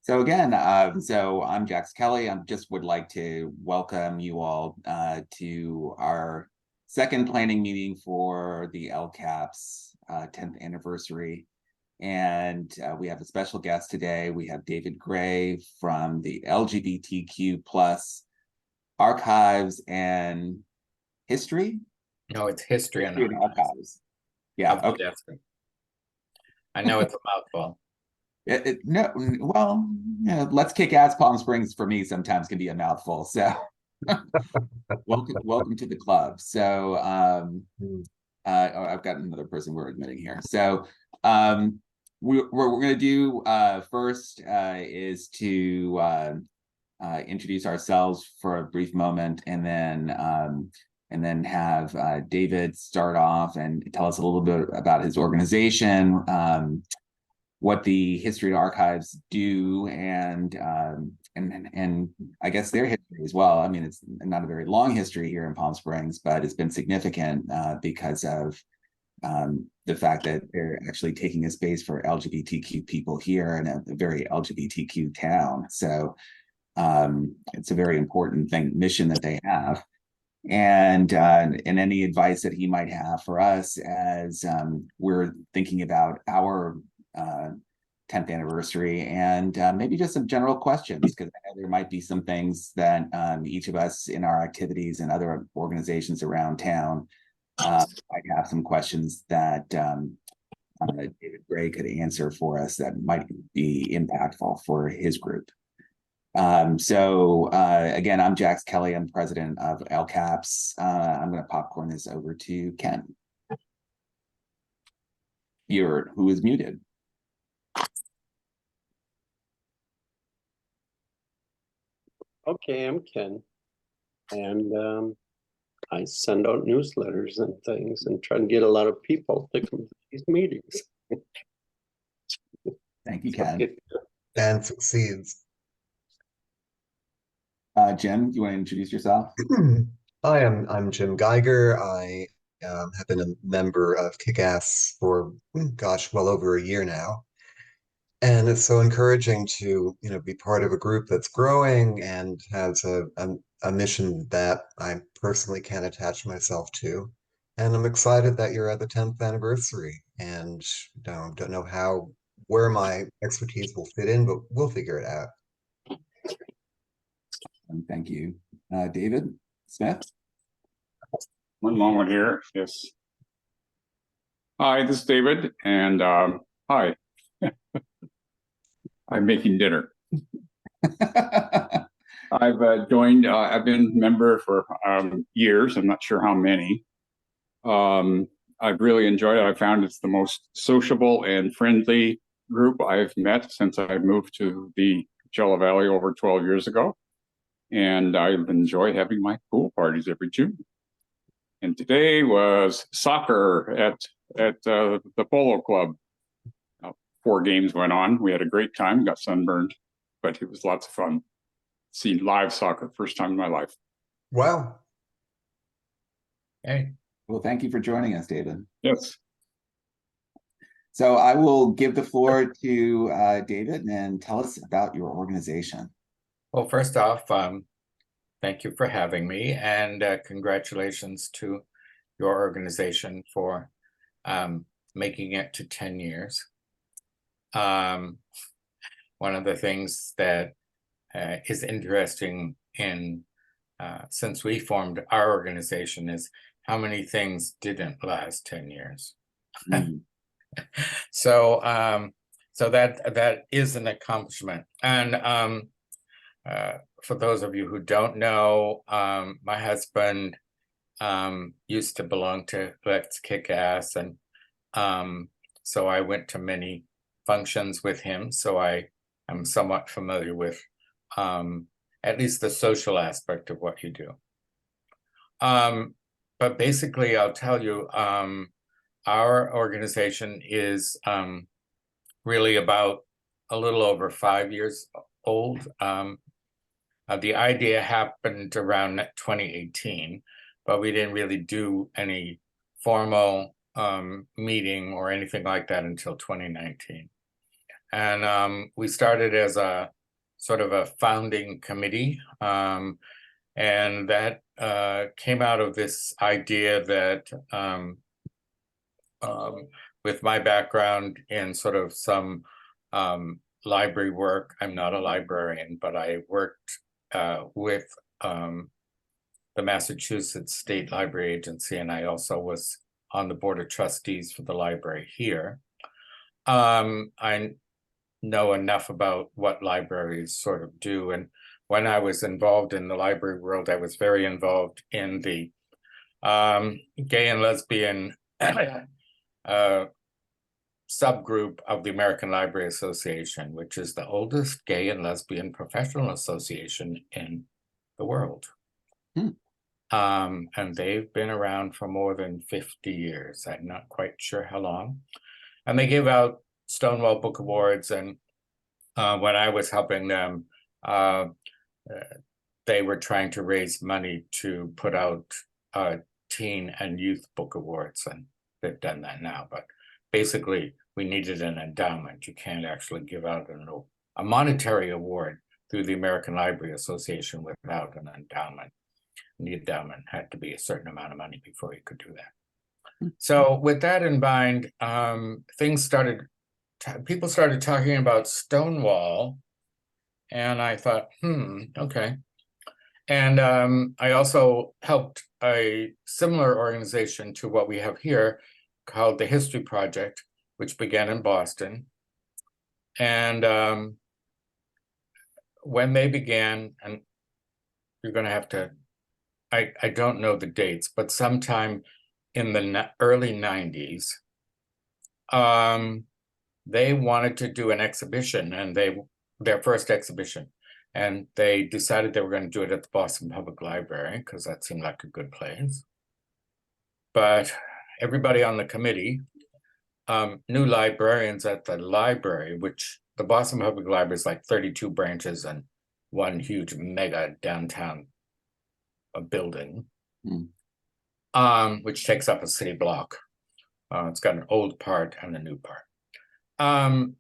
So again, so I'm Jax Kelly. I just would like to welcome you all to our second planning meeting for the LKAPS 10th anniversary. And we have a special guest today. We have David Gray from the LGBTQ plus Archives and History. No, it's History and Archives. Yeah, okay. I know it's a mouthful. Let's kick ass. Palm Springs for me sometimes can be a mouthful. So welcome to the club. So I've got another person we're admitting here. So we're going to do first is to introduce ourselves for a brief moment, and then have David start off and tell us a little bit about his organization, what the History and Archives do, and I guess their history as well. I mean, it's not a very long history here in Palm Springs, but it's been significant because of the fact that they're actually taking a space for LGBTQ people here in a very LGBTQ town. So it's a very important mission that they have. And any advice that he might have for us as we're thinking about our 10th anniversary, and maybe just some general questions, because I know there might be some things that each of us in our activities and other organizations around town might have some questions that David Gray could answer for us that might be impactful for his group. Again, I'm Jax Kelly. I'm president of LKAPS. I'm going to popcorn this over to Ken. Who is muted. Okay, I'm Ken, and I send out newsletters and things and try to get a lot of people to come to these meetings. Thank you, Ken. And succeeds. Jim, you want to introduce yourself? Hi, I'm Jim Geiger. I have been a member of Kick-Ass for, gosh, well over a year now. And it's so encouraging to, be part of a group that's growing and has a mission that I personally can attach myself to. And I'm excited that you're at the 10th anniversary, and don't know where my expertise will fit in, but we'll figure it out. Thank you. David Smith? One moment here. Yes. Hi, this is David, and hi. I'm making dinner. I've joined, I've been a member for years. I'm not sure how many. I've really enjoyed it. I found it's the most sociable and friendly group I've met since I moved to the Coachella Valley over 12 years ago. And I've enjoyed having my pool parties every June. And today was soccer at the Polo Club. 4 games went on. We had a great time, got sunburned, but it was lots of fun. Seeing live soccer, first time in my life. Wow. Hey. Well, thank you for joining us, David. Yes. So I will give the floor to David and tell us about your organization. Well, first off, thank you for having me, and congratulations to your organization for making it to 10 years. One of the things that is interesting since we formed our organization is how many things didn't last 10 years. So that is an accomplishment. And for those of you who don't know, my husband used to belong to Let's Kick Ass, and so I went to many functions with him, so I am somewhat familiar with at least the social aspect of what you do. But basically, I'll tell you, our organization is really about a little over 5 years old. The idea happened around 2018, but we didn't really do any formal meeting or anything like that until 2019. And we started as a sort of a founding committee, and that came out of this idea that with my background in sort of some library work, I'm not a librarian, but I worked with the Massachusetts State Library Agency, and I also was on the Board of Trustees for the library here. I know enough about what libraries sort of do, and when I was involved in the library world, I was very involved in the gay and lesbian subgroup of the American Library Association, which is the oldest gay and lesbian professional association in the world. And they've been around for more than 50 years. I'm not quite sure how long. And they give out Stonewall Book Awards. And when I was helping them, they were trying to raise money to put out teen and youth book awards. And they've done that now. But basically, we needed an endowment. You can't actually give out a monetary award through the American Library Association without an endowment. And the endowment had to be a certain amount of money before you could do that. So with that in mind, people started talking about Stonewall, and I thought, okay. And I also helped a similar organization to what we have here called the History Project, which began in Boston. And when they began, and you're going to have to, I don't know the dates, but sometime in the early 90s, they wanted to do an exhibition, and their first exhibition, and they decided they were going to do it at the Boston Public Library because that seemed like a good place. But everybody on the committee knew librarians at the library, which the Boston Public Library is like 32 branches and one huge mega downtown building, which takes up a city block. It's got an old part and a new part. And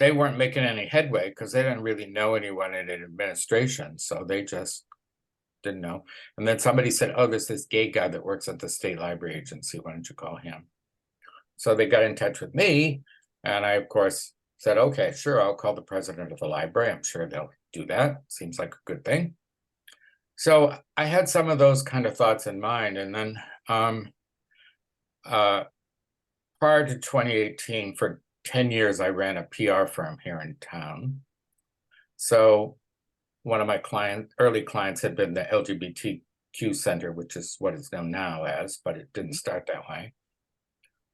they weren't making any headway because they didn't really know anyone in administration. So they just didn't know. And then somebody said, oh, there's this gay guy that works at the State Library Agency. Why don't you call him? So they got in touch with me. And I, of course, said, okay, sure, I'll call the president of the library. I'm sure they'll do that. Seems like a good thing. So I had some of those kind of thoughts in mind. And then prior to 2018, for 10 years, I ran a PR firm here in town. So one of my early clients had been the LGBTQ Center, which is what it's known now as, but it didn't start that way,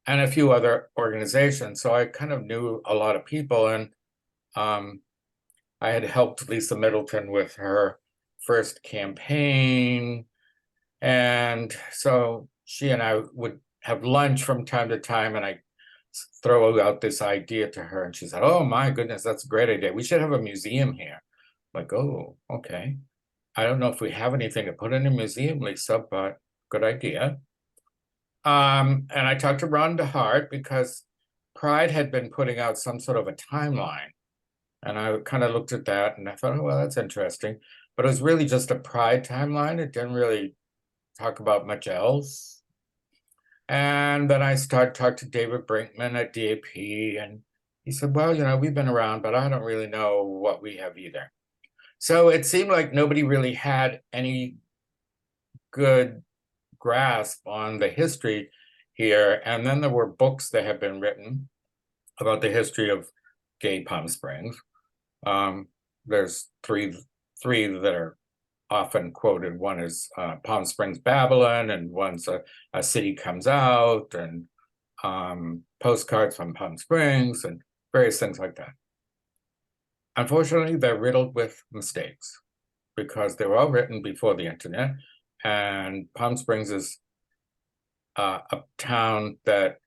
and a few other organizations. So I kind of knew a lot of people, and I had helped Lisa Middleton with her first campaign. And so she and I would have lunch from time to time, and I throw out this idea to her, and she said, oh my goodness, that's a great idea. We should have a museum here. I'm like, oh, okay. I don't know if we have anything to put in a museum, Lisa, but good idea. And I talked to Rhonda Hart because Pride had been putting out some sort of a timeline. And I kind of looked at that and I thought, oh, well, that's interesting. But it was really just a Pride timeline. It didn't really talk about much else. And then I started talking to David Brinkman at DAP, and he said, well, you know, we've been around, but I don't really know what we have either. So it seemed like nobody really had any good grasp on the history here. And then there were books that have been written about the history of gay Palm Springs. There's three that are often quoted. One is Palm Springs, Babylon, and one's a City Comes Out, and postcards from Palm Springs, and various things like that. Unfortunately, they're riddled with mistakes because they were all written before the internet, and Palm Springs is a town that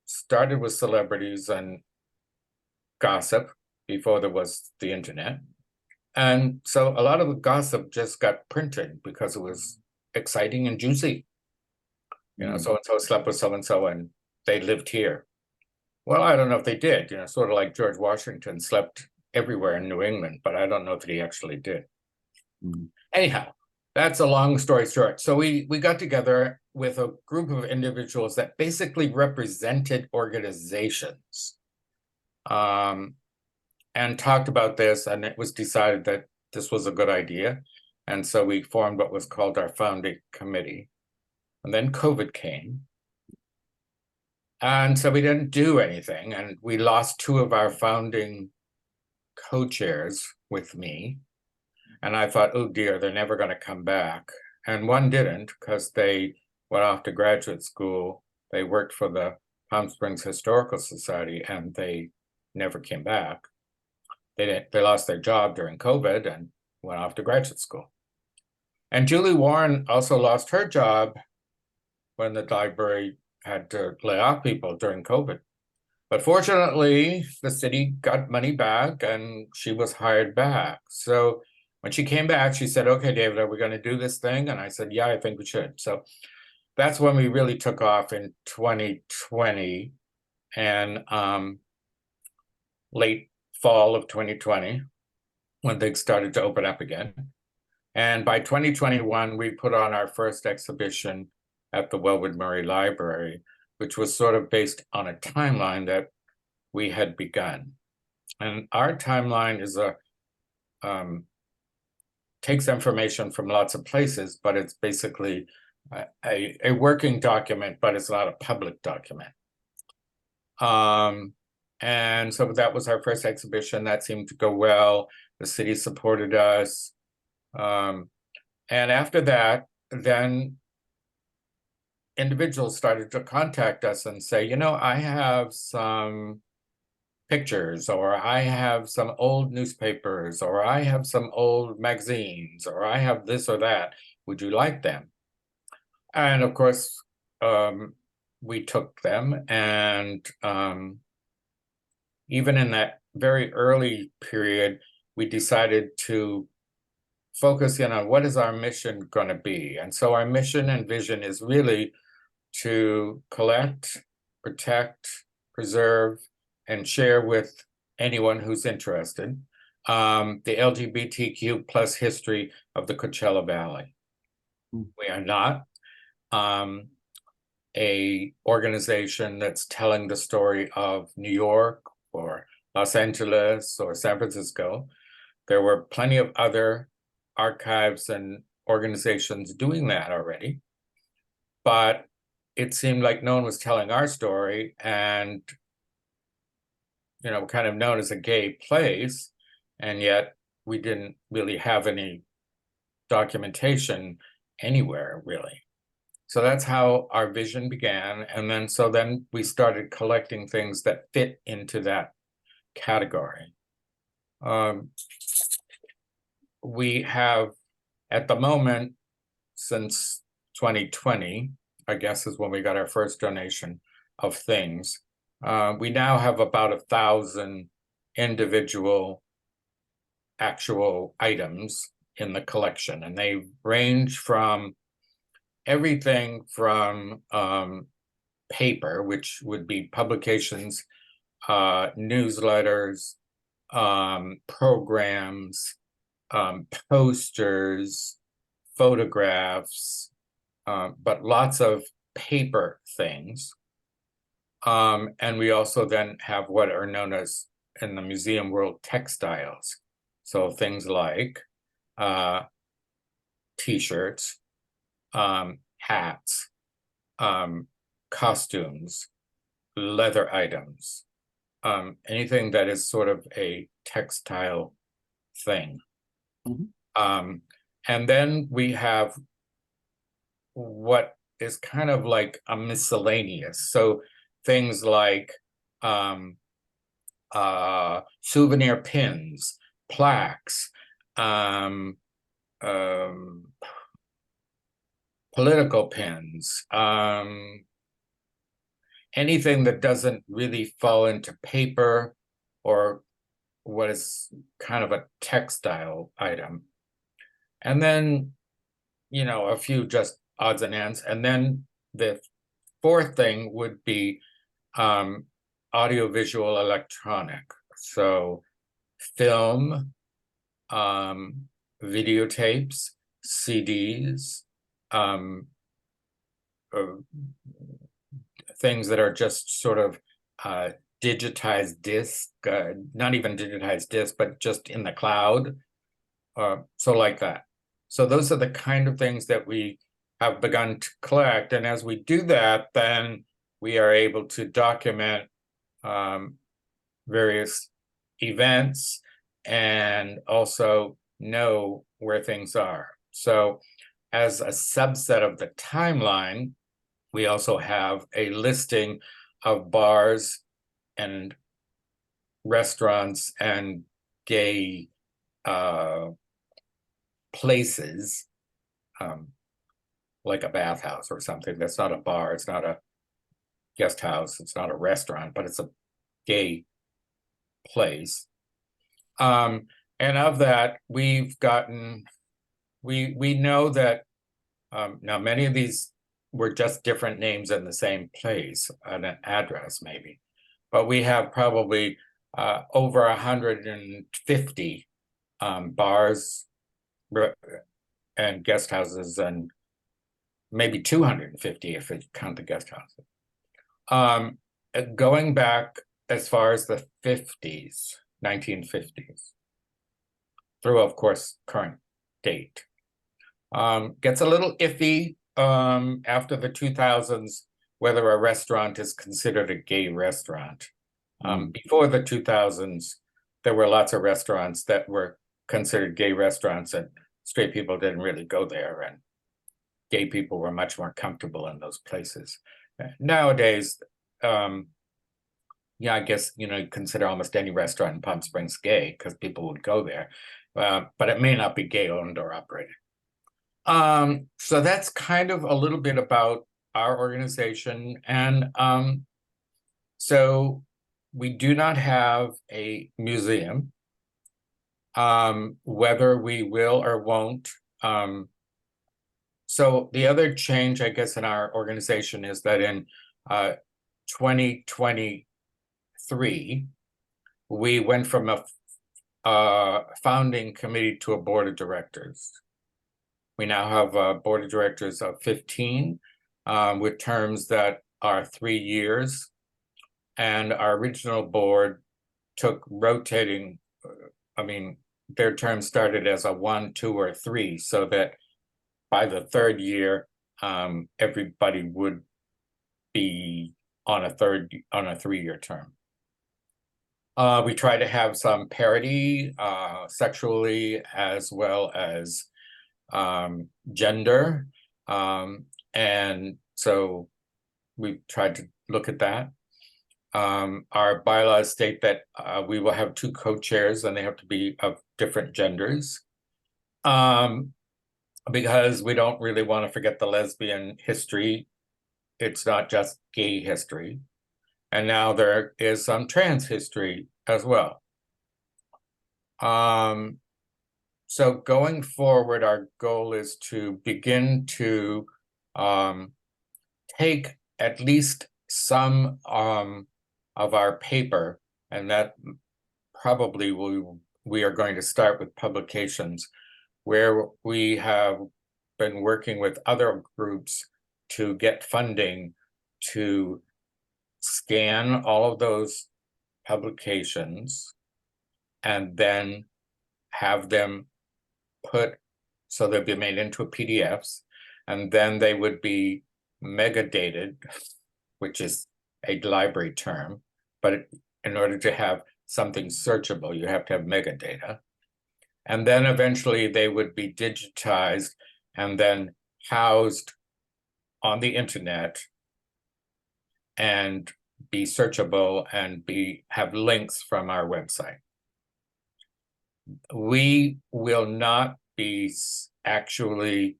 started with celebrities and gossip before there was the internet. And so a lot of the gossip just got printed because it was exciting and juicy. You know, so-and-so slept with so-and-so and they lived here. Well, I don't know if they did, you know, sort of like George Washington slept everywhere in New England, but I don't know if he actually did. Anyhow, that's a long story short. So we got together with a group of individuals that basically represented organizations, and talked about this, and it was decided that this was a good idea. And so we formed what was called our founding committee. And then COVID came. And so we didn't do anything, and we lost two of our founding co-chairs with me. And I thought, oh dear, they're never going to come back. And one didn't, because they went off to graduate school. They worked for the Palm Springs Historical Society, and they never came back. They lost their job during COVID and went off to graduate school. And Julie Warren also lost her job when the library had to lay off people during COVID. But fortunately, the city got money back and she was hired back. So when she came back, she said, okay, David, are we going to do this thing? And I said, yeah, I think we should. So that's when we really took off in 2020 and late fall of 2020, when things started to open up again. And by 2021, we put on our first exhibition at the Wellwood Murray Library, which was sort of based on a timeline that we had begun. And our timeline is takes information from lots of places, but it's basically a working document, but it's not a public document. And so that was our first exhibition. That seemed to go well. The city supported us. And after that, then individuals started to contact us and say, you know, I have some pictures, or I have some old newspapers, or I have some old magazines, or I have this or that. Would you like them? And of course, we took them, and even in that very early period, we decided to focus in on what is our mission going to be. And so our mission and vision is really to collect, protect, preserve, and share with anyone who's interested the LGBTQ plus history of the Coachella Valley. We are not a organization that's telling the story of New York or Los Angeles or San Francisco. There were plenty of other archives and organizations doing that already, but it seemed like no one was telling our story, and you know, kind of known as a gay place, and yet we didn't really have any documentation anywhere, really. So that's how our vision began, and then we started collecting things that fit into that category. We have, at the moment, since 2020, I guess is when we got our first donation of things, we now have about 1,000 individual actual items in the collection, and they range from everything from paper, which would be publications, newsletters, programs, posters, photographs, but lots of paper things. And we also then have what are known as, in the museum world, textiles. So things like t-shirts, hats, costumes, leather items, anything that is sort of a textile thing. And then we have what is kind of like a miscellaneous. So things like souvenir pins, plaques, political pins, anything that doesn't really fall into paper or what is kind of a textile item. And then, you know, a few just odds and ends. And then the fourth thing would be audiovisual electronic. So film, videotapes, CDs, things that are just sort of digitized disc, not even digitized disc, but just in the cloud. So like that. So those are the kind of things that we have begun to collect. And as we do that, then we are able to document various events and also know where things are. So as a subset of the timeline, we also have a listing of bars and restaurants and gay places, like a bathhouse or something. That's not a bar, it's not a guest house, it's not a restaurant, but it's a gay place. And of that, we've gotten, we know that now many of these were just different names in the same place, an address maybe, but we have probably over 150 bars and guest houses, and maybe 250 if you count the guest houses. Going back as far as the 50s, 1950s, through, of course, current date. Gets a little iffy after the 2000s, whether a restaurant is considered a gay restaurant. Before the 2000s, there were lots of restaurants that were considered gay restaurants, and straight people didn't really go there, and gay people were much more comfortable in those places. Nowadays, yeah, I guess, you know, you consider almost any restaurant in Palm Springs gay because people would go there, but it may not be gay owned or operated. So that's kind of a little bit about our organization. And so we do not have a museum, whether we will or won't. So the other change, I guess, in our organization is that in 2023, we went from a founding committee to a board of directors. We now have a board of directors of 15 with terms that are 3 years. And our original board took rotating, I mean, their term started as a 1, 2, or 3, so that by the third year, everybody would be on a 3-year term. We try to have some parity sexually as well as gender. And so we tried to look at that. Our bylaws state that we will have 2 co-chairs, and they have to be of different genders. Because we don't really want to forget the lesbian history. It's not just gay history. And now there is some trans history as well. So going forward, our goal is to begin to take at least some of our paper, and that probably we are going to start with publications where we have been working with other groups to get funding to scan all of those publications and then have them put, so they'll be made into PDFs, and then they would be megadated, which is a library term, but in order to have something searchable, you have to have metadata. And then eventually they would be digitized and then housed on the internet and be searchable and have links from our website. We will not be actually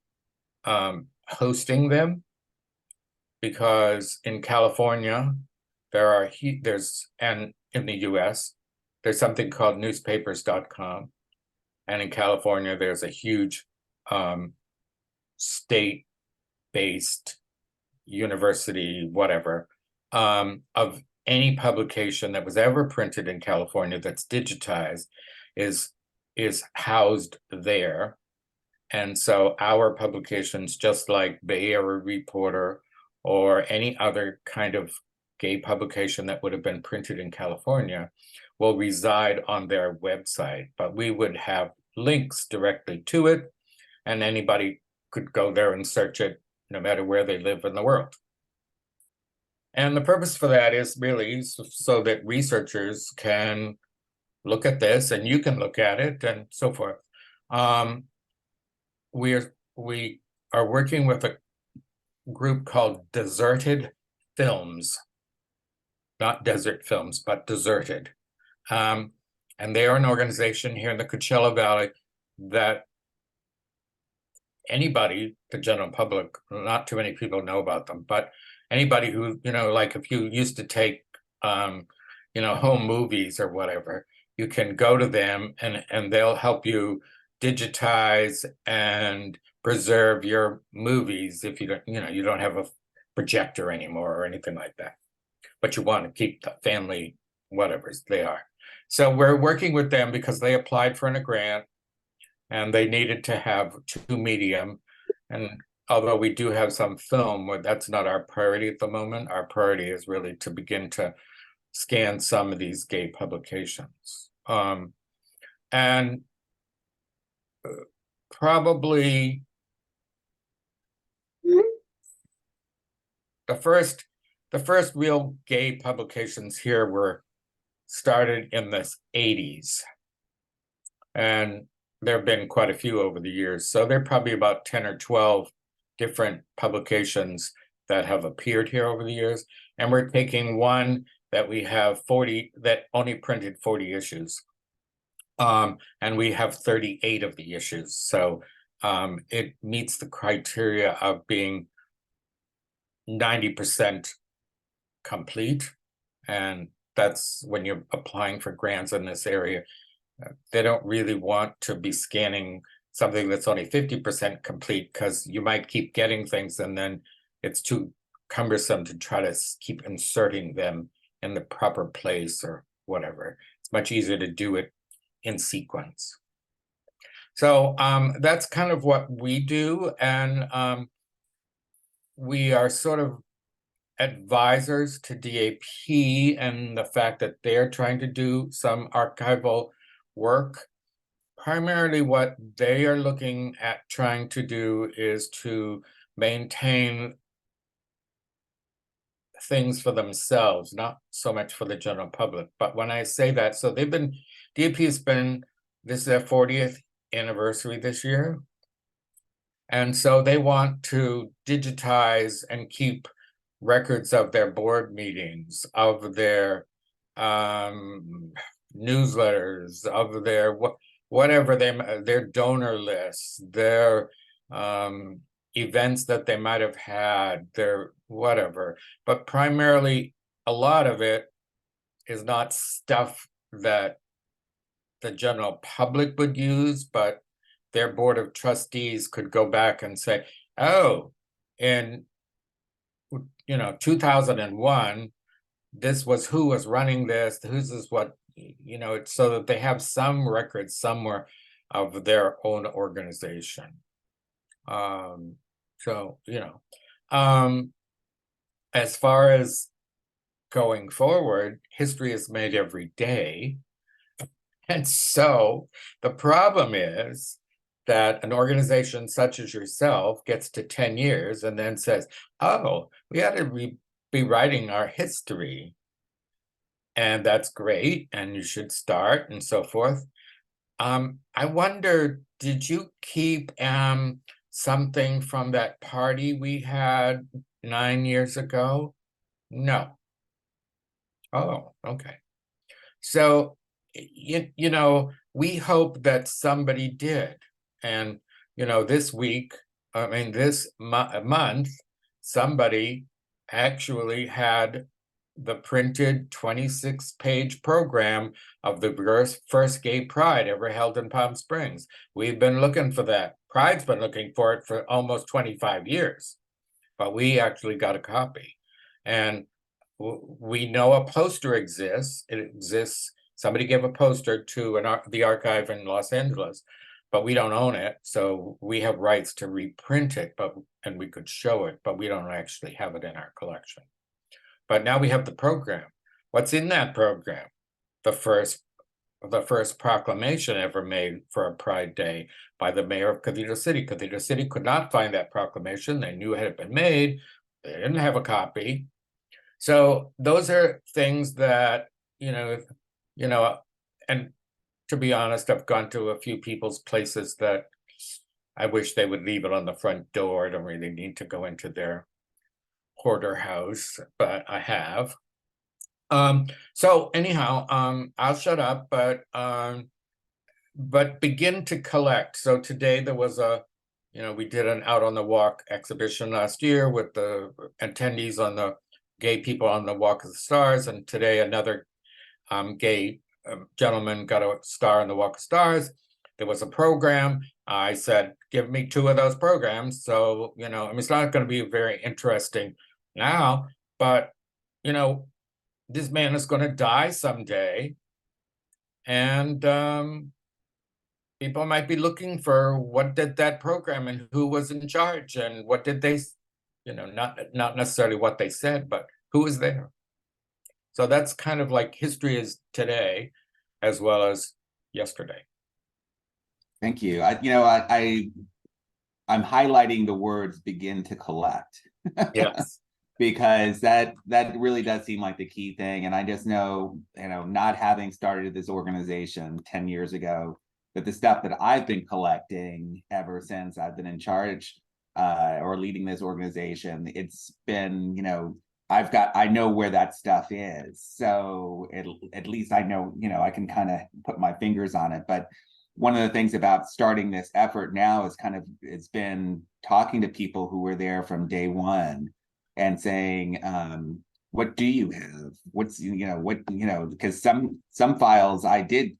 hosting them, because in California, and in the US, there's something called newspapers.com. And in California, there's a huge state-based university, whatever, of any publication that was ever printed in California that's digitized is housed there. And so our publications, just like Bay Area Reporter or any other kind of gay publication that would have been printed in California, will reside on their website. But we would have links directly to it, and anybody could go there and search it no matter where they live in the world. And the purpose for that is really so that researchers can look at this, and you can look at it, and so forth. We are working with a group called Deserted Films, not Desert Films, but Deserted. And they are an organization here in the Coachella Valley that anybody, the general public, not too many people know about them, but anybody who, like if you used to take, home movies or whatever, you can go to them and they'll help you digitize and preserve your movies if you don't have a projector anymore or anything like that, but you want to keep the family whatever's they are. So we're working with them because they applied for a grant and they needed to have 2 medium. And although we do have some film, that's not our priority at the moment. Our priority is really to begin to scan some of these gay publications. And probably the first real gay publications here were started in the 80s. And there have been quite a few over the years. So there are probably about 10 or 12 different publications that have appeared here over the years. And we're taking one that we have 40, that only printed 40 issues. And we have 38 of the issues. So it meets the criteria of being 90% complete. And that's when you're applying for grants in this area. They don't really want to be scanning something that's only 50% complete, because you might keep getting things and then it's too cumbersome to try to keep inserting them in the proper place or whatever. It's much easier to do it in sequence. So that's kind of what we do. And we are sort of advisors to DAP and the fact that they're trying to do some archival work. Primarily what they are looking at trying to do is to maintain things for themselves, not so much for the general public. But when I say that, so DAP has been, this is their 40th anniversary this year. And so they want to digitize and keep records of their board meetings, of their newsletters, of their whatever their donor lists, their events that they might have had, their whatever. But primarily, a lot of it is not stuff that the general public would use, but their board of trustees could go back and say, oh, in 2001, this was who was running this, this is what, it's so that they have some records somewhere of their own organization. As far as going forward, history is made every day. And so the problem is that an organization such as yourself gets to 10 years and then says, oh, we ought to be writing our history. And that's great, and you should start and so forth. I wonder, did you keep something from that party we had 9 years ago? No. Oh, okay. So, we hope that somebody did. And, this week, this month, somebody actually had the printed 26-page program of the first gay pride ever held in Palm Springs. We've been looking for that. Pride's been looking for it for almost 25 years. but we actually got a copy. And we know a poster exists. It exists. Somebody gave a poster to the archive in Los Angeles, but we don't own it. So we have rights to reprint it, and we could show it, but we don't actually have it in our collection. But now we have the program. What's in that program? The first proclamation ever made for a Pride Day by the mayor of Cathedral City. Cathedral City could not find that proclamation. They knew it had been made. They didn't have a copy. So those are things that, and to be honest, I've gone to a few people's places that I wish they would leave it on the front door. I don't really need to go into their hoarder house, but I have. So anyhow, I'll shut up, but begin to collect. So today there was we did an Out on the Walk exhibition last year with the attendees on the gay people on the Walk of the Stars, and today another gay gentleman got a star on the Walk of Stars. There was a program. I said, give me 2 of those programs. So, it's not going to be very interesting now, but, this man is going to die someday. And people might be looking for what did that program and who was in charge and what did they, not necessarily what they said, but who was there. So that's kind of like history is today as well as yesterday. Thank you. I'm highlighting the words "begin to collect." Yes. Because that really does seem like the key thing. And I just know, not having started this organization 10 years ago, that the stuff that I've been collecting ever since I've been in charge or leading this organization, it's been, I know where that stuff is. So at least I know, I can kind of put my fingers on it. But one of the things about starting this effort now is it's been talking to people who were there from day one and saying, what do you have? What's, because some files I did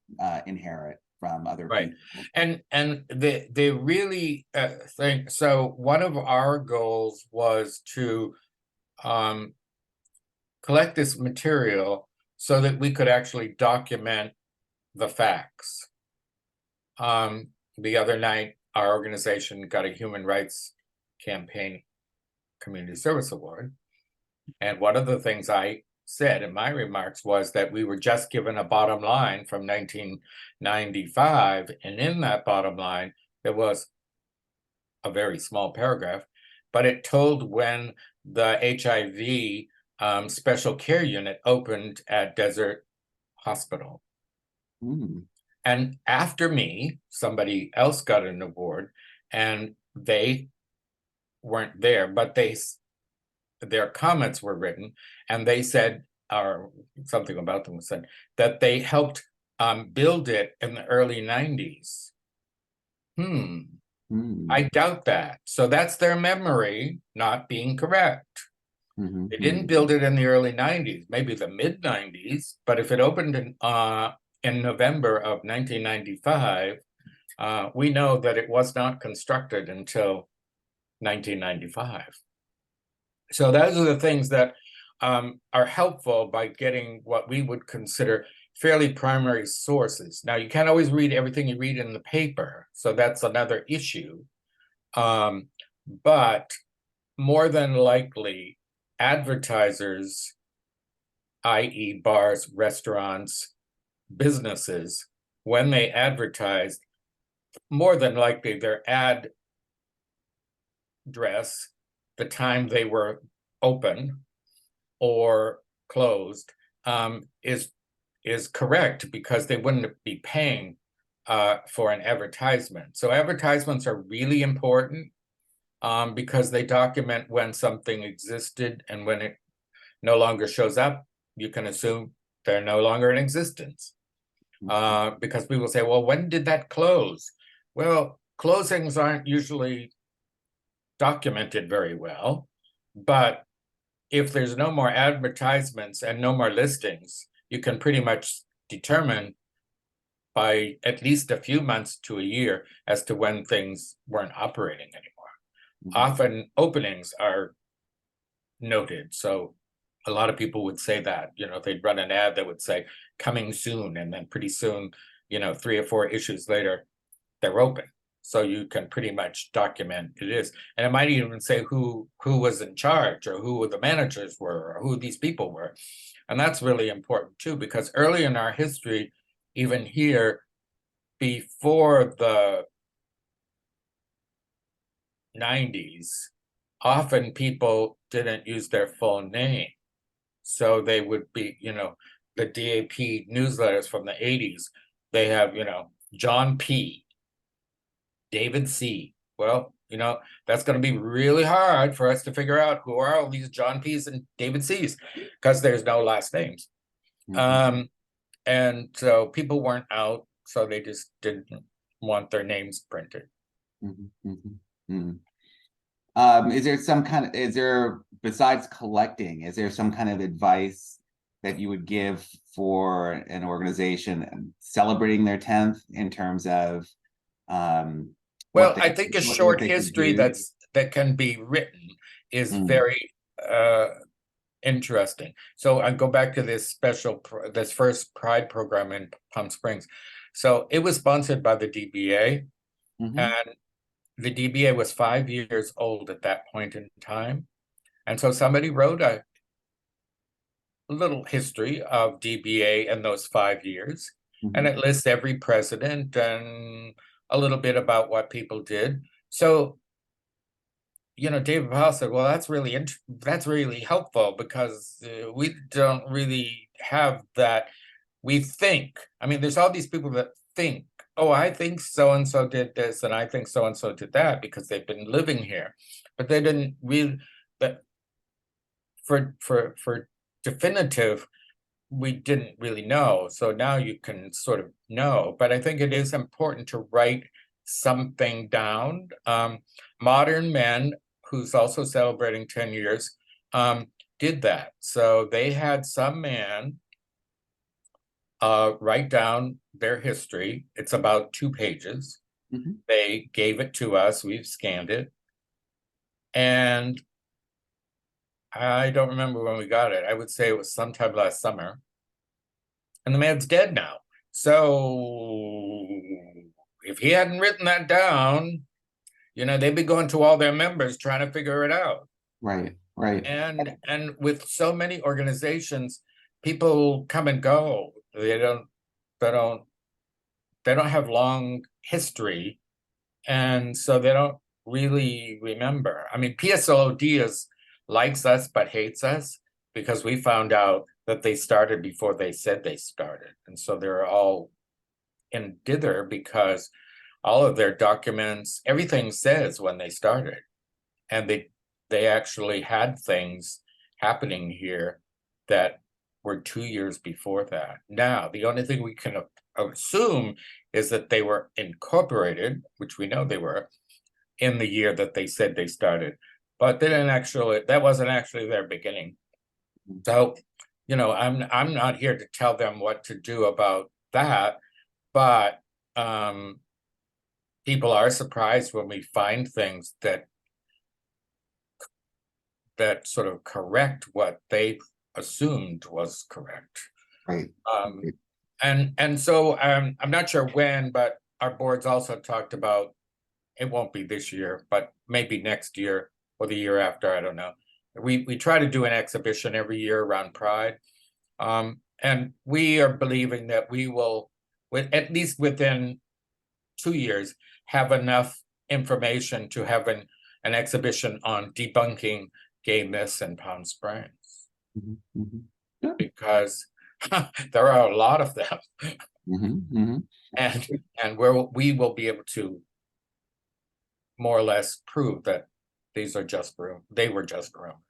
inherit from other people. And they really think, so one of our goals was to collect this material so that we could actually document the facts. The other night, our organization got a Human Rights Campaign Community Service Award. And one of the things I said in my remarks was that we were just given a bottom line from 1995. And in that bottom line, there was a very small paragraph, but it told when the HIV special care unit opened at Desert Hospital. And after me, somebody else got an award, and they weren't there, but their comments were written, and they said, or something about them was said, that they helped build it in the early 90s. I doubt that. So that's their memory not being correct. They didn't build it in the early 90s, maybe the mid 90s, but if it opened in November of 1995, we know that it was not constructed until 1995. So those are the things that are helpful by getting what we would consider fairly primary sources. Now, you can't always read everything you read in the paper, so that's another issue. But more than likely, advertisers, i.e. bars, restaurants, businesses, when they advertise, more than likely their ad address, the time they were open or closed, is correct, because they wouldn't be paying for an advertisement. So advertisements are really important because they document when something existed, and when it no longer shows up, you can assume they're no longer in existence. Because people say, well, when did that close? Well, closings aren't usually documented very well, but if there's no more advertisements and no more listings, you can pretty much determine by at least a few months to a year as to when things weren't operating anymore. Often openings are noted. So a lot of people would say that, they'd run an ad that would say coming soon, and then pretty soon, 3 or 4 issues later, they're open. So you can pretty much document it is. And it might even say who was in charge, or who the managers were, or who these people were. And that's really important too, because early in our history, even here, before the 90s, often people didn't use their full name. So they would be, the DAP newsletters from the 80s, they have, John P, David C. Well, that's going to be really hard for us to figure out who are all these John P's and David C's, because there's no last names. And so people weren't out, so they just didn't want their names printed. Is there, besides collecting, is there some kind of advice that you would give for an organization celebrating their 10th in terms of, well, I think a short history that can be written is very interesting. So I go back to this first Pride program in Palm Springs. So it was sponsored by the DBA, and the DBA was 5 years old at that point in time. And so somebody wrote a little history of DBA in those 5 years, and it lists every president and a little bit about what people did. So, David Powell said, well, that's really helpful, because we don't really have that. We think, there's all these people that think, oh, I think so-and-so did this, and I think so-and-so did that, because they've been living here. But they didn't really, but for definitive, we didn't really know. So now you can sort of know, but I think it is important to write something down. Modern Men, who's also celebrating 10 years, did that. So they had some man write down their history. It's about 2 pages. They gave it to us. We've scanned it. And I don't remember when we got it. I would say it was sometime last summer. And the man's dead now. So if he hadn't written that down, they'd be going to all their members trying to figure it out. Right. And with so many organizations, people come and go. They don't have long history, and so they don't really remember. PSLOD likes us but hates us, because we found out that they started before they said they started, and so they're all in dither, because all of their documents, everything says when they started, and they actually had things happening here that were 2 years before that. Now, the only thing we can assume is that they were incorporated, which we know they were, in the year that they said they started, but that wasn't actually their beginning. So, I'm not here to tell them what to do about that, but people are surprised when we find things that sort of correct what they assumed was correct. Right. And so I'm not sure when, but our boards also talked about, it won't be this year, but maybe next year or the year after, I don't know. We try to do an exhibition every year around Pride. And we are believing that we will, at least within 2 years, have enough information to have an exhibition on debunking gayness in Palm Springs. Because there are a lot of them. And we will be able to more or less prove that they were just rumors.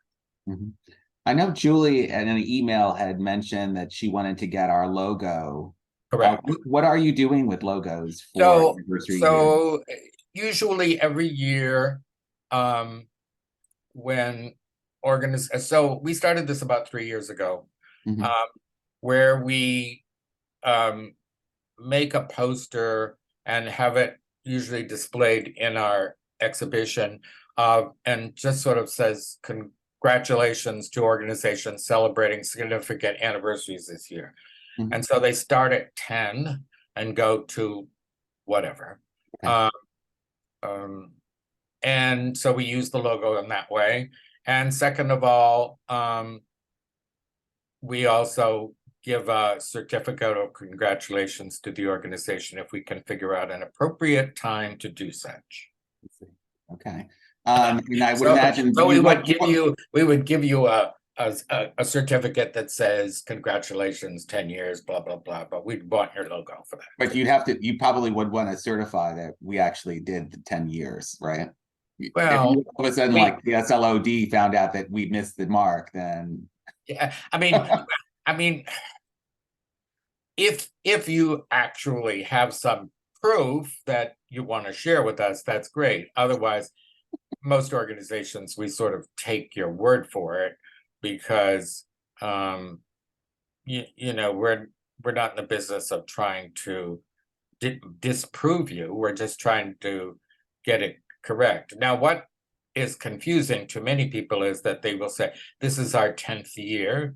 I know Julie in an email had mentioned that she wanted to get our logo. Correct. What are you doing with logos for anniversary year? So usually every year, so we started this about 3 years ago, where we make a poster and have it usually displayed in our exhibition, and just sort of says congratulations to organizations celebrating significant anniversaries this year. Mhm. And so they start at 10 and go to whatever. Okay. And so we use the logo in that way. And second of all, we also give a certificate of congratulations to the organization if we can figure out an appropriate time to do such. Okay. And I would imagine So you we would want- give you a certificate that says congratulations, 10 years, blah blah blah. But we'd want your logo for that. But you probably would want to certify that we actually did the 10 years, right? Well, if you all of a sudden, we- like the SLOD found out that we missed the mark, then yeah, I mean, if you actually have some proof that you want to share with us, that's great. Otherwise, most organizations, we sort of take your word for it because you know, we're not in the business of trying to disprove you. We're just trying to get it correct. Now, what is confusing to many people is that they will say, this is our 10th year.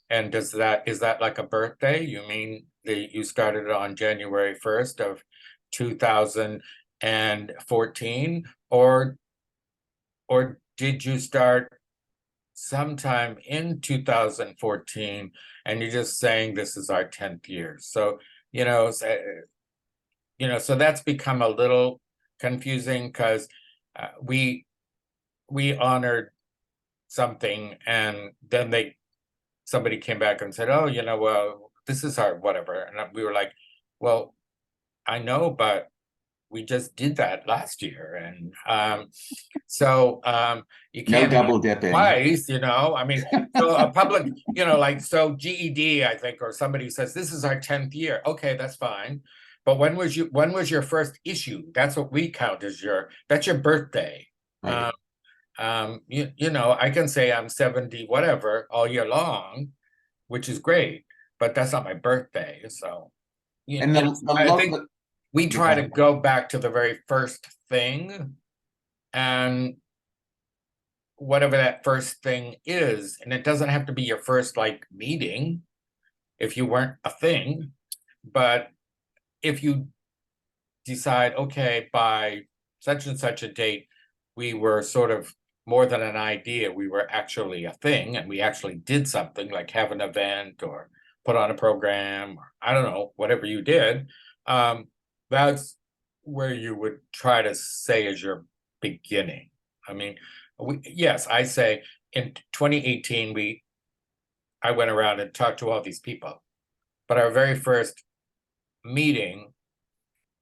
And is that like a birthday? You mean that you started on January 1st of 2014, or did you start sometime in 2014 and you're just saying this is our 10th year? So, so that's become a little confusing because we honored something and then somebody came back and said, oh, well, this is our whatever. And we were like, well, I know, but we just did that last year. And so you can't no double dipping twice, I mean, so a public, so GED, I think, or somebody says, this is our 10th year. Okay, that's fine. But when was your first issue? That's what we count as that's your birthday. Right. I can say I'm 70 whatever all year long, which is great, but that's not my birthday. So I think we try to go back to the very first thing, and whatever that first thing is, and it doesn't have to be your first meeting if you weren't a thing, but if you decide, okay, by such and such a date, we were sort of more than an idea, we were actually a thing, and we actually did something like have an event or put on a program, or I don't know, whatever you did, that's where you would try to say is your beginning. I mean, yes, I say in 2018, I went around and talked to all these people, but our very first meeting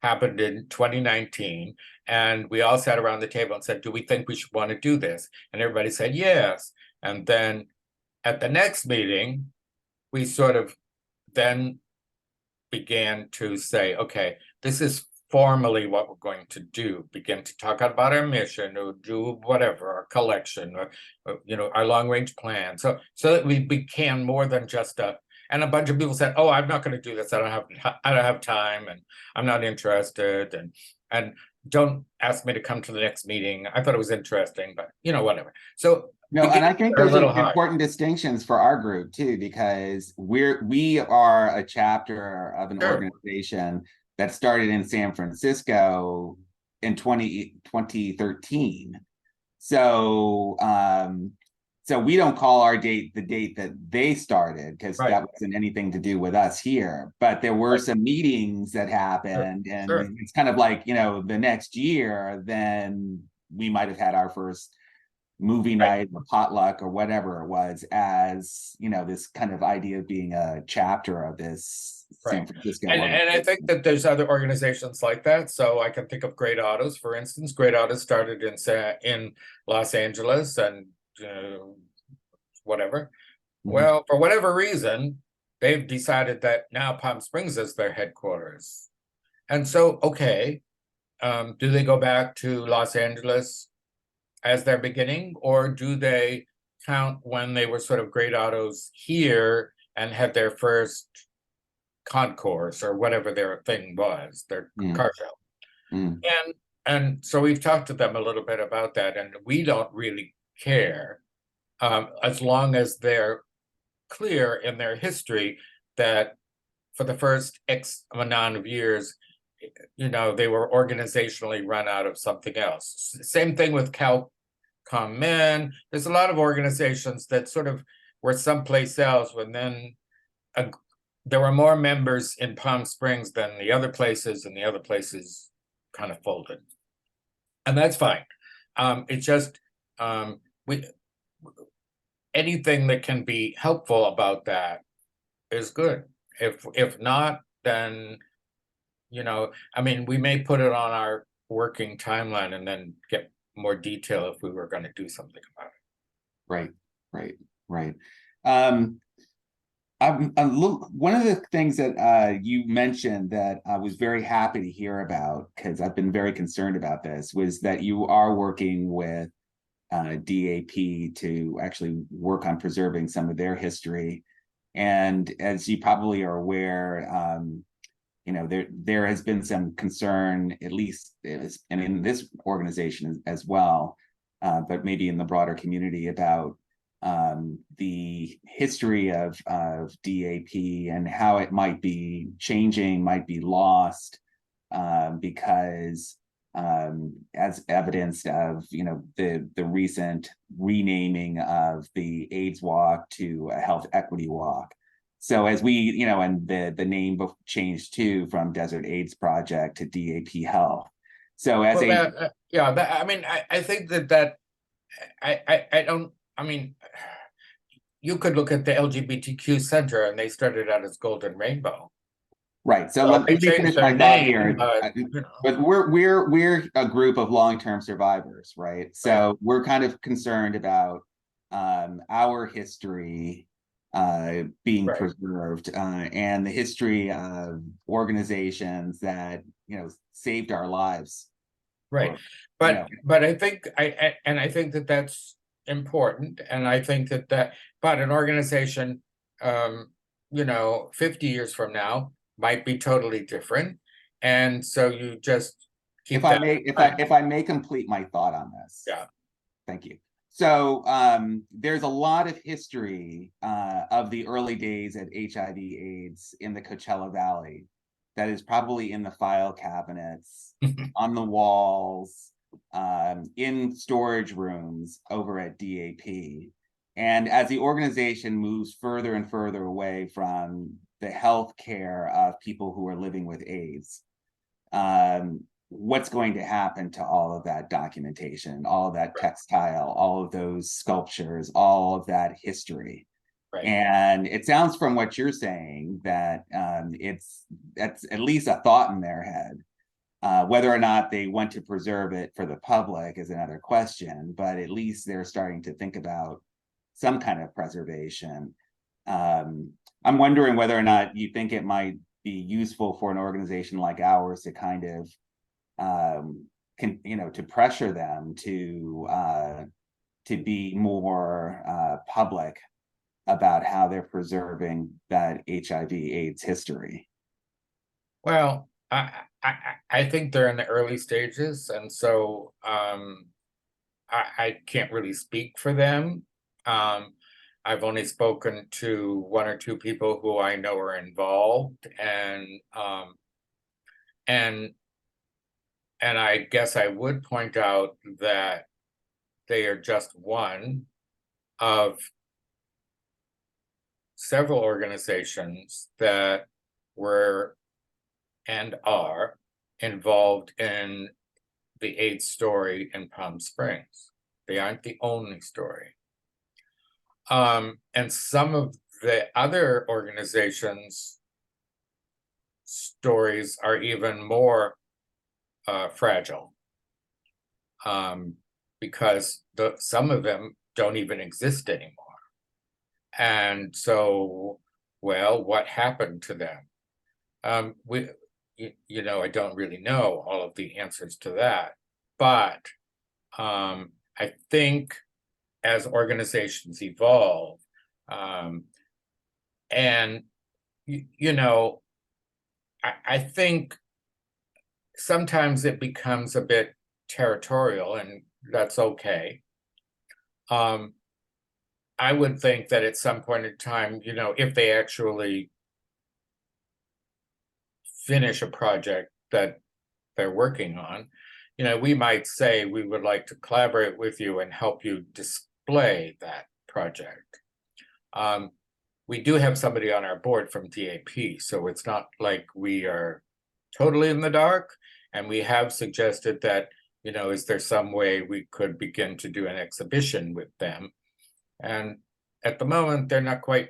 happened in 2019, and we all sat around the table and said, do we think we should want to do this? And everybody said yes. And then at the next meeting, we sort of then began to say, okay, this is formally what we're going to do, begin to talk about our mission, or do whatever, our collection, or our long-range plan. So that we became more than just and a bunch of people said, oh, I'm not going to do this. I don't have time, and I'm not interested, and don't ask me to come to the next meeting. I thought it was interesting, but whatever. So no, and I think those are important distinctions for our group too, because we are a chapter of an organization that started in San Francisco in 2013. So so we don't call our date the date that they started, because that wasn't anything to do with us here. But there were some meetings that happened, and it's kind of like, the next year, then we might have had our first movie night or potluck or whatever it was, as this kind of idea of being a chapter of this San Francisco. And I think that there's other organizations like that. So I can think of Great Autos, for instance. Great Autos started in Los Angeles and whatever. Mm-hmm. Well, for whatever reason, they've decided that now Palm Springs is their headquarters. And so, okay, do they go back to Los Angeles as their beginning, or do they count when they were sort of Great Autos here and had their first concourse or whatever their thing was, their car show? And so we've talked to them a little bit about that, and we don't really care as long as they're clear in their history that for the first X amount of years, you know, they were organizationally run out of something else. Same thing with CalComMen. There's a lot of organizations that sort of were someplace else when then there were more members in Palm Springs than the other places, and the other places kind of folded. And that's fine. It's just anything that can be helpful about that is good. If not, then, you know, I mean, we may put it on our working timeline and then get more detail if we were going to do something about it. Right. One of the things that you mentioned that I was very happy to hear about, because I've been very concerned about this, was that you are working with DAP to actually work on preserving some of their history. And as you probably are aware, you know, there has been some concern, at least, and in this organization as well, but maybe in the broader community, about the history of DAP and how it might be changing, might be lost, because as evidenced of, you know, the recent renaming of the AIDS Walk to a Health Equity Walk. So as we, you know, and the name changed too from Desert AIDS Project to DAP Health. So as I mean, I think that I don't. I mean, you could look at the LGBTQ Center, and they started out as Golden Rainbow. Right. So let me finish my thought here. You know. But we're a group of long-term survivors, right? So we're kind of concerned about our history being preserved, and the history of organizations that, you know, saved our lives. Right. But I think I think that that's important, and I think that but an organization, you know, 50 years from now might be totally different, and so you just keep if I may complete my thought on this. Yeah. Thank you. So there's a lot of history of the early days of HIV/AIDS in the Coachella Valley that is probably in the file cabinets, on the walls, in storage rooms over at DAP. And as the organization moves further and further away from the health care of people who are living with AIDS, what's going to happen to all of that documentation, all of that textile, all of those sculptures, all of that history? Right. And it sounds from what you're saying that that's at least a thought in their head. Whether or not they want to preserve it for the public is another question, but at least they're starting to think about some kind of preservation. I'm wondering whether or not you think it might be useful for an organization like ours to kind of, you know, to pressure them to be more public about how they're preserving that HIV/AIDS history. Well, I think they're in the early stages, and so I can't really speak for them. I've only spoken to one or two people who I know are involved, and I guess I would point out that they are just one of several organizations that were and are involved in the AIDS story in Palm Springs. They aren't the only story. And some of the other organizations' stories are even more fragile, because some of them don't even exist anymore. And so, well, what happened to them? You know, I don't really know all of the answers to that, but I think as organizations evolve, and you know, I think sometimes it becomes a bit territorial, and that's okay. I would think that at some point in time, you know, if they actually finish a project that they're working on, you know, we might say we would like to collaborate with you and help you display that project. We do have somebody on our board from DAP, so it's not like we are totally in the dark. And we have suggested that, you know, is there some way we could begin to do an exhibition with them? And at the moment, they're not quite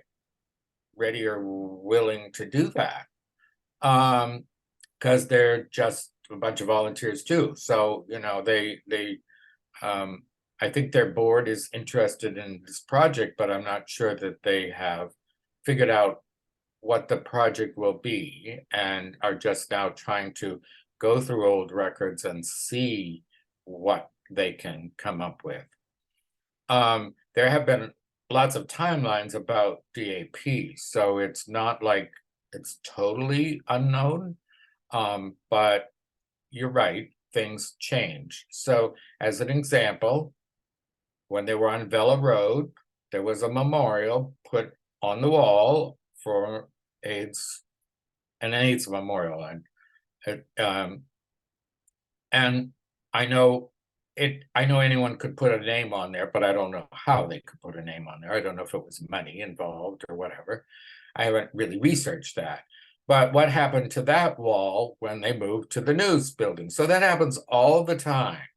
ready or willing to do that. Because they're just a bunch of volunteers too. So, you know, I think their board is interested in this project, but I'm not sure that they have figured out what the project will be and are just now trying to go through old records and see what they can come up with. There have been lots of timelines about DAP, so it's not like it's totally unknown, but you're right, things change. So as an example, when they were on Vela Road, there was a memorial put on the wall for AIDS, an AIDS memorial. And I know anyone could put a name on there, but I don't know how they could put a name on there. I don't know if it was money involved or whatever. I haven't really researched that. But what happened to that wall when they moved to the news building? So that happens all the time.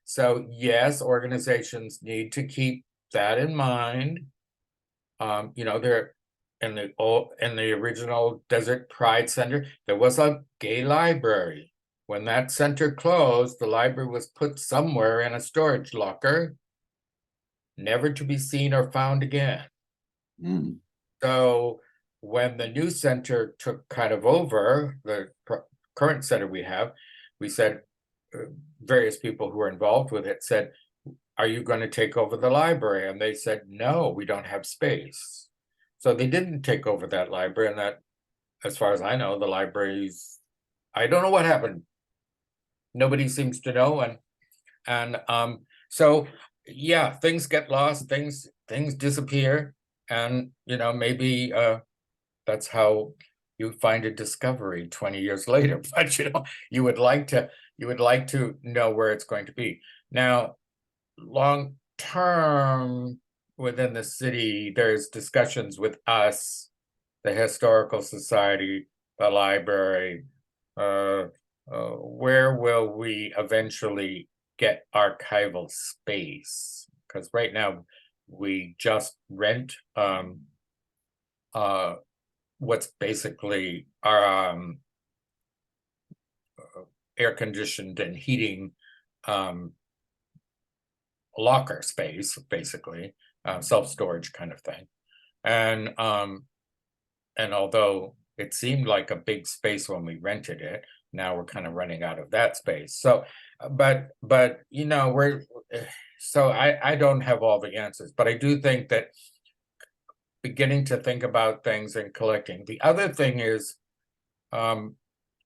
So yes, organizations need to keep that in mind. You know, there in the original Desert Pride Center, there was a gay library. When that center closed, the library was put somewhere in a storage locker, never to be seen or found again. Mm. So when the new center took kind of over, the current center we have, we said, various people who were involved with it said, are you going to take over the library? And they said, no, we don't have space. So they didn't take over that library. And that, as far as I know, the libraries, I don't know what happened. Nobody seems to know. And so yeah, things get lost, things disappear. And, you know, maybe that's how you find a discovery 20 years later. But, you know, you would like to know where it's going to be. Now, long term within the city, there's discussions with us, the Historical Society, the library, where will we eventually get archival space? Because right now we just rent what's basically our air conditioned and heating locker space, basically, self-storage kind of thing. And although it seemed like a big space when we rented it, now we're kind of running out of that space. So, but you know, so I don't have all the answers, but I do think that beginning to think about things and collecting. The other thing is,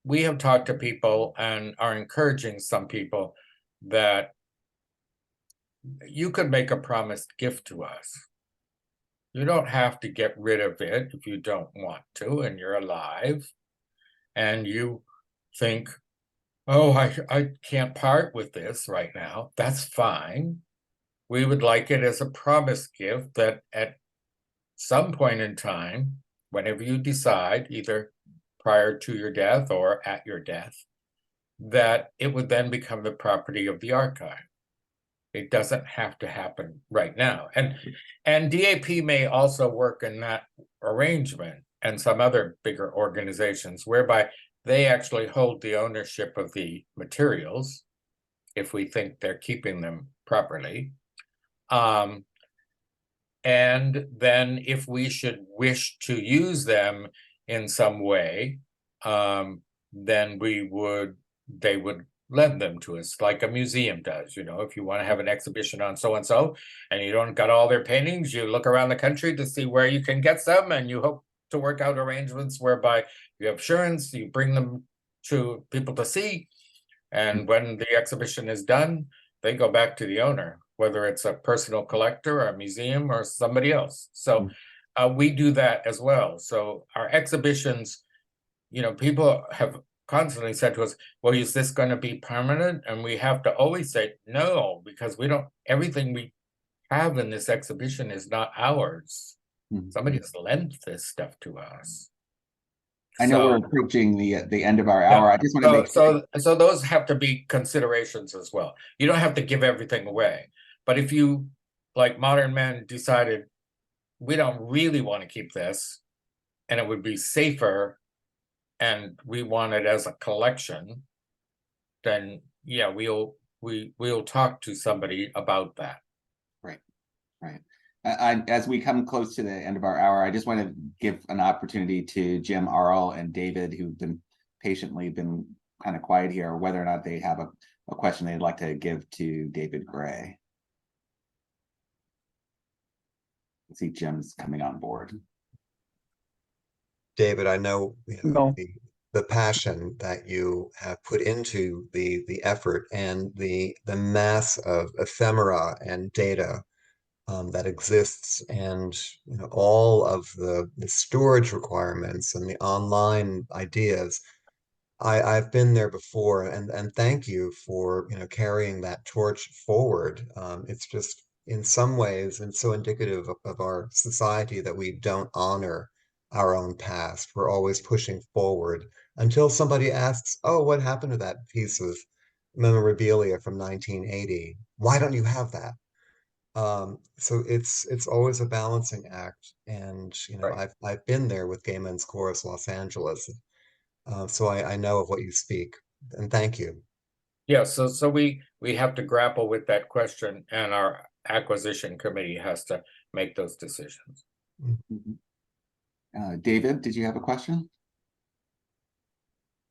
we have talked to people and are encouraging some people that you could make a promised gift to us. You don't have to get rid of it if you don't want to, and you're alive, and you think, oh, I can't part with this right now. That's fine. We would like it as a promise gift that at some point in time, whenever you decide, either prior to your death or at your death, that it would then become the property of the archive. It doesn't have to happen right now. And DAP may also work in that arrangement, and some other bigger organizations whereby they actually hold the ownership of the materials if we think they're keeping them properly. And then if we should wish to use them in some way, then they would lend them to us, like a museum does. You know, if you want to have an exhibition on so-and-so and you don't got all their paintings, you look around the country to see where you can get some, and you hope to work out arrangements whereby you have assurance, you bring them to people to see, and when the exhibition is done, they go back to the owner. whether it's a personal collector or a museum or somebody else. So we do that as well. So our exhibitions, you know, people have constantly said to us, well, is this going to be permanent? And we have to always say no, because we don't, everything we have in this exhibition is not ours. Somebody has lent this stuff to us. I know we're approaching the end of our hour. I just want to make sure. So those have to be considerations as well. You don't have to give everything away. But if you, like Modern Men, decided we don't really want to keep this, and it would be safer, and we want it as a collection, then yeah, we'll talk to somebody about that. Right. As we come close to the end of our hour, I just want to give an opportunity to Jim, Arl, and David, who've been patiently been kind of quiet here, whether or not they have a question they'd like to give to David Gray. I see Jim's coming on board. David, I know, the passion that you have put into the effort and the mass of ephemera and data that exists, and all of the storage requirements and the online ideas. I've been there before, and thank you for carrying that torch forward. It's just in some ways and so indicative of our society that we don't honor our own past. We're always pushing forward until somebody asks, oh, what happened to that piece of memorabilia from 1980? Why don't you have that? So it's always a balancing act, and I've been there with Gay Men's Chorus Los Angeles, so I know of what you speak, and thank you. Yeah, so we have to grapple with that question, and our acquisition committee has to make those decisions. David, did you have a question?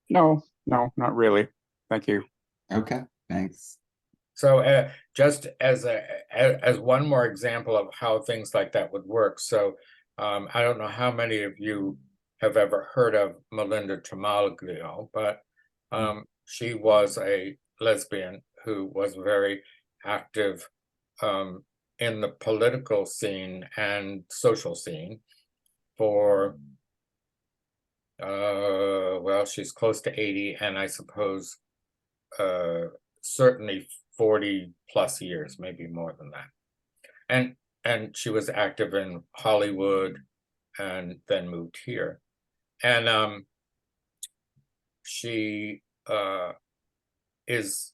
No, not really. Thank you. Okay, thanks. So just as one more example of how things like that would work. So I don't know how many of you have ever heard of Melinda Tremaglio, but she was a lesbian who was very active in the political scene and social scene for, well, she's close to 80, and I suppose certainly 40 plus years, maybe more than that. And she was active in Hollywood and then moved here. And she is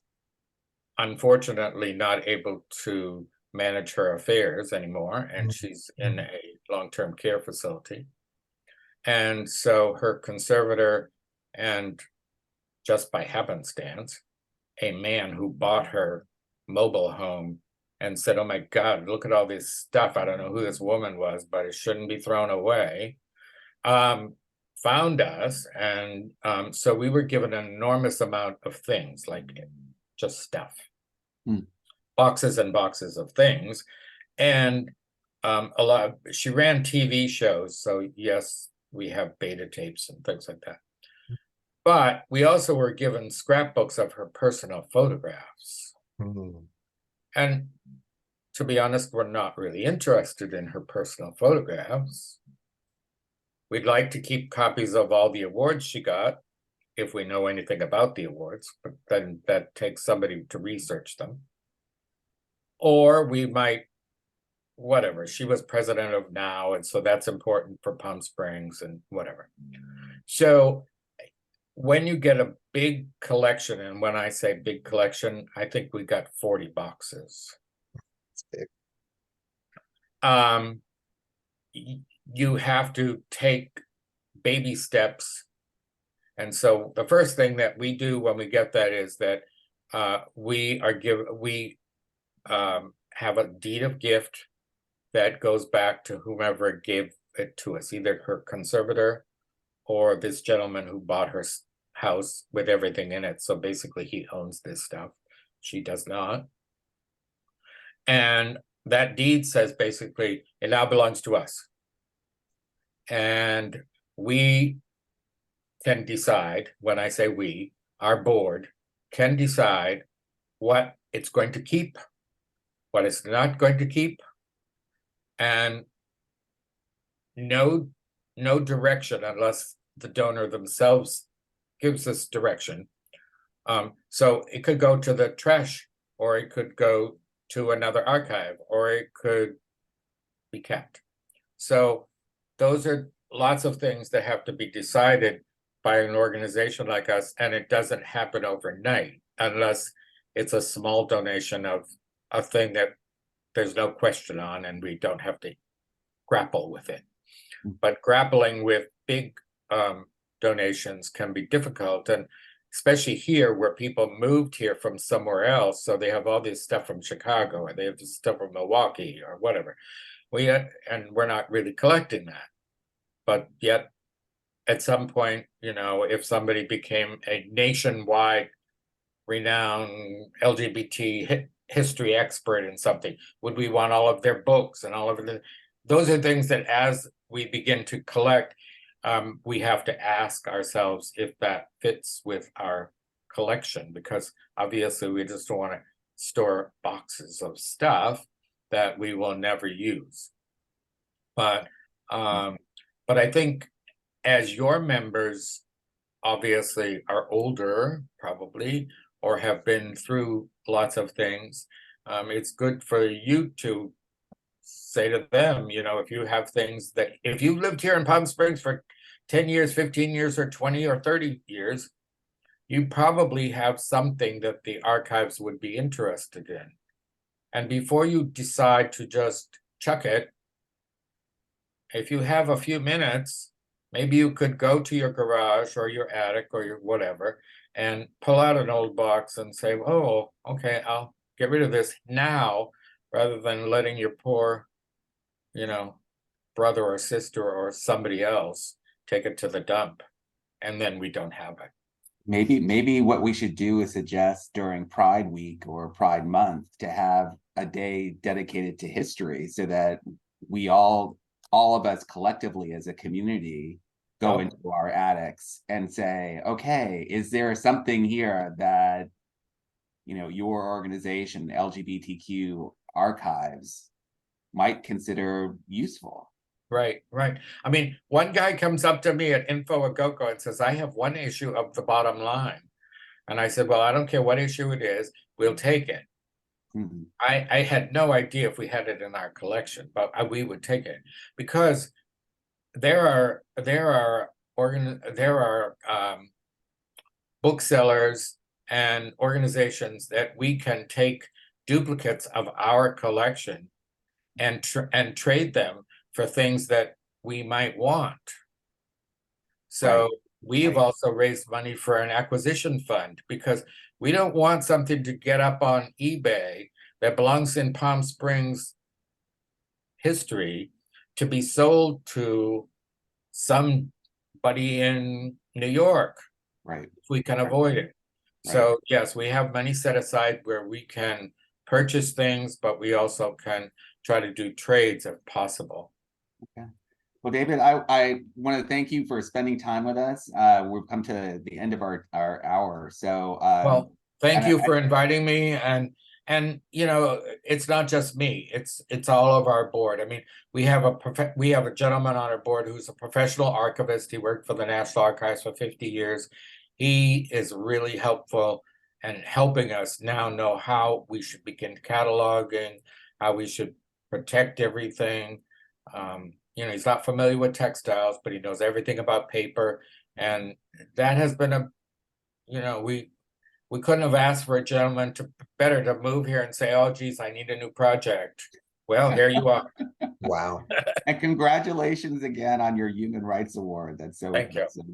unfortunately not able to manage her affairs anymore, and she's in a long-term care facility. And so her conservator, and just by happenstance, a man who bought her mobile home and said, oh my God, look at all this stuff. I don't know who this woman was, but it shouldn't be thrown away. Found us. And so we were given an enormous amount of things, like just stuff, boxes and boxes of things. And she ran TV shows. So yes, we have beta tapes and things like that. But we also were given scrapbooks of her personal photographs. And to be honest, we're not really interested in her personal photographs. We'd like to keep copies of all the awards she got, if we know anything about the awards, but then that takes somebody to research them. Or we might, whatever, she was president of NOW, and so that's important for Palm Springs and whatever. So when you get a big collection, and when I say big collection, I think we got 40 boxes. You have to take baby steps. And so the first thing that we do when we get that is that we have a deed of gift that goes back to whomever gave it to us, either her conservator or this gentleman who bought her house with everything in it. So basically he owns this stuff. She does not. And that deed says basically it now belongs to us. And we can decide, when I say we, our board can decide what it's going to keep. what it's not going to keep, and no direction unless the donor themselves gives us direction. So it could go to the trash, or it could go to another archive, or it could be kept. So those are lots of things that have to be decided by an organization like us, and it doesn't happen overnight unless it's a small donation of a thing that there's no question on and we don't have to grapple with it. But grappling with big donations can be difficult, and especially here where people moved here from somewhere else, so they have all this stuff from Chicago, or they have this stuff from Milwaukee or whatever. And we're not really collecting that. But yet, at some point, you know, if somebody became a nationwide renowned LGBT history expert in something, would we want all of their books and all of it? Those are things that as we begin to collect, we have to ask ourselves if that fits with our collection, because obviously we just don't want to store boxes of stuff that we will never use. But I think as your members obviously are older, probably, or have been through lots of things, it's good for you to say to them, you know, if you have things that, if you lived here in Palm Springs for 10 years, 15 years, or 20 or 30 years, you probably have something that the archives would be interested in. And before you decide to just chuck it, if you have a few minutes, maybe you could go to your garage or your attic or your whatever and pull out an old box and say, oh, okay, I'll get rid of this now, rather than letting your poor, you know, brother or sister or somebody else take it to the dump, and then we don't have it. Maybe what we should do is suggest during Pride Week or Pride Month to have a day dedicated to history, so that we all of us collectively as a community go into our attics and say, okay, is there something here that, you know, your organization, LGBTQ Archives, might consider useful? Right. I mean, one guy comes up to me at Info at GoCo and says, I have one issue of the bottom line. And I said, well, I don't care what issue it is, we'll take it. Mm-hmm. I had no idea if we had it in our collection, but we would take it, because there are booksellers and organizations that we can take duplicates of our collection and trade them for things that we might want. So we've also raised money for an acquisition fund, because we don't want something to get up on eBay that belongs in Palm Springs history to be sold to somebody in New York. Right. If we can avoid it. So yes, we have money set aside where we can purchase things, but we also can try to do trades if possible. Okay. Well, David, I want to thank you for spending time with us. We've come to the end of our hour. So well, thank you for inviting me, and you know, it's not just me, it's all of our board. I mean, we have a gentleman on our board who's a professional archivist. He worked for the National Archives for 50 years. He is really helpful and helping us now know how we should begin cataloging, how we should protect everything. You know, he's not familiar with textiles, but he knows everything about paper. And that has been you know, we couldn't have asked for a gentleman better to move here and say, oh, geez, I need a new project. Well, here you are. Wow. And congratulations again on your Human Rights Award. That's so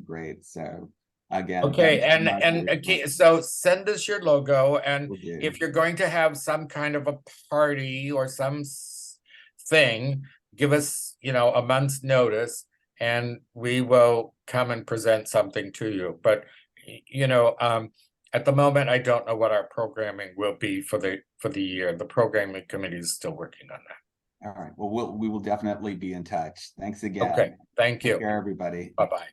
great. So again, okay, and so send us your logo, and if you're going to have some kind of a party or some thing, give us, you know, a month's notice, and we will come and present something to you. But you know, at the moment, I don't know what our programming will be for the year. The programming committee is still working on that. All right. Well, we will definitely be in touch. Thanks again. Okay. Thank you. Take care, everybody. Bye-bye.